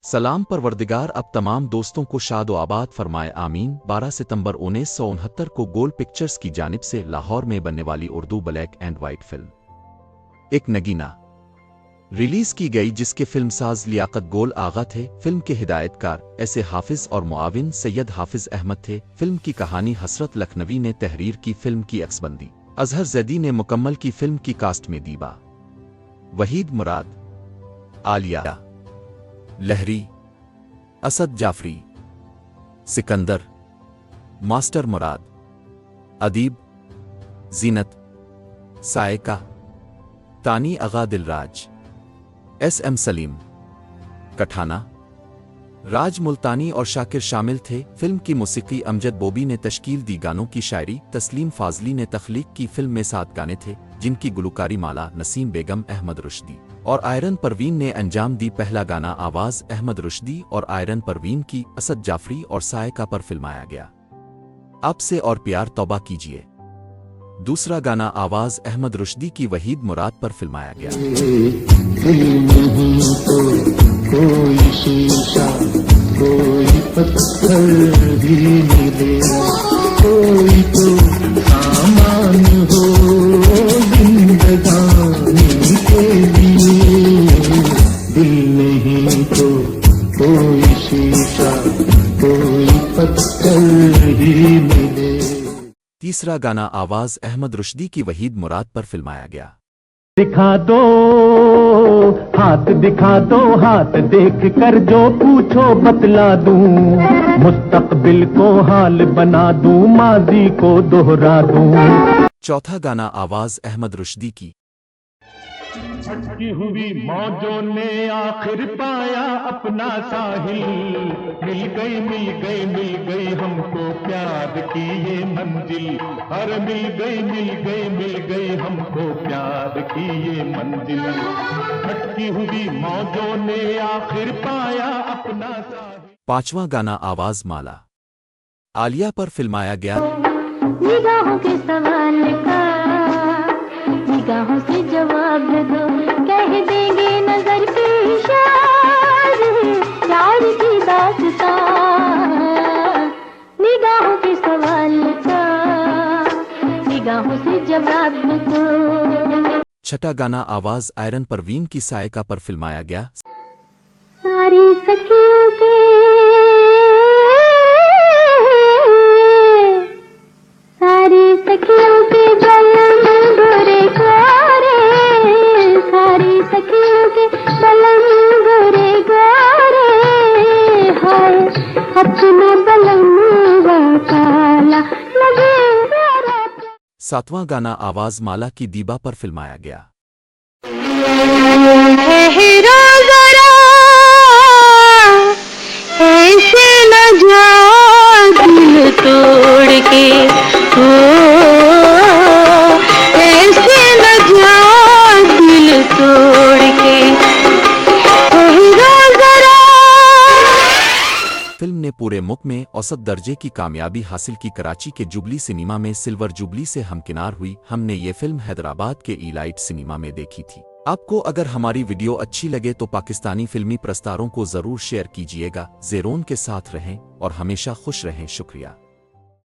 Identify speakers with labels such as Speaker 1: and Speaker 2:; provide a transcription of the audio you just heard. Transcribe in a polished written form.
Speaker 1: सलाम परवरदिगार अब तमाम दोस्तों को शाद व आबाद फरमाए आमीन। 12 सितंबर 1969 को गोल्ड पिक्चर्स की जानिब से लाहौर में बनने वाली Urdu black and white film एक नगीना रिलीज की गई, जिसके फिल्मसाज लियाकत गोल आगा थे। फिल्म के हिदायतकार ऐसे हाफिज और मुआविन सैयद हाफिज अहमद थे। फिल्म की कहानी हसरत लखनवी ने तहरीर की। फिल्म की अक्सबंदी अजहर जैदी ने मुकम्मल की। फिल्म की कास्ट में दीबा, वहीद मुराद, आलिया लहरी, असद जाफरी, सिकंदर, मास्टर मुराद, अदीब, जीनत, सायका, तानी अगा दिलराज, एस.एम. सलीम, कठाना, राज मुल्तानी और शाकिर शामिल थे। फिल्म की मौसीकी अमजद बोबी ने तश्कील दी। गानों की शायरी तस्लीम फाजली ने तख्लीक की। फिल्म में 7 गाने थे, जिनकी गुलकारी माला नसीम बेगम, अहमद रुश्दी और आयरन परवीन ने अंजाम दी। पहला गाना आवाज अहमद रुश्दी और आयरन परवीन की असद जाफरी और सायका पर फिल्माया गया, आपसे और प्यार तौबा कीजिए। दूसरा गाना आवाज अहमद रुश्दी की वहीद मुराद पर फिल्माया गया। कोई शीशा, कोई पत्थर भी मिले, कोई तो सामान हो जिंदगानी के लिए, दिल नहीं तो कोई शीशा, कोई पत्थर ही मिले। तीसरा गाना आवाज अहमद रुश्दी की वहीद मुराद पर फिल्माया गया।
Speaker 2: दिखा दो हाथ, दिखा दो हाथ, देख कर जो पूछो बतला दूं, मुस्तकबिल को हाल बना दूं, माजी को दोहरा दूं।
Speaker 1: चौथा गाना आवाज अहमद रुश्दी की।
Speaker 2: भटकी हुई मौजों ने आखिर पाया अपना साहिल, मिल गई मिल गई मिल गई हमको प्यार की ये मंजिल, अरे मिल गई मिल गई मिल गई हमको प्यार की ये मंजिल। भटकी हुई मौजों ने आखिर पाया अपना साहिल।
Speaker 1: पांचवा गाना आवाज माला, आलिया पर फिल्माया गया।
Speaker 3: निगाहों के सवाल का निगाहों से जवाब दो, कह देंगे नजर के इशारे, प्यार की दास्तां। निगाहों के सवाल का निगाहों से जवाब दो।
Speaker 1: छठा गाना आवाज आयरन परवीन की सायका पर फिल्माया गया।
Speaker 3: सारी सखियों के सारी सखियों के बलम गोरे गोरे, सारी सखियों के बलम गोरे गोरे, हाय अपना बलम काला लगे मेरा।
Speaker 1: सातवां गाना आवाज माला की दीबा पर फिल्माया गया।
Speaker 3: ठहरो जरा ऐसे न जाओ दिल तोड़ के, ओ ऐसे न जाओ दिल तोड़ के, ठहरो जरा।
Speaker 1: फिल्म ने पूरे मुल्क में औसत दर्जे की कामयाबी हासिल की। कराची के जुबली सिनेमा में सिल्वर जुबली से हमकिनार हुई। हमने ये फिल्म हैदराबाद के इलाइट सिनेमा में देखी थी। आपको अगर हमारी वीडियो अच्छी लगे तो पाकिस्तानी फिल्मी प्रस्तारों को जरूर शेयर कीजिएगा। ज़ेरोन के साथ रहें और हमेशा खुश रहें। शुक्रिया।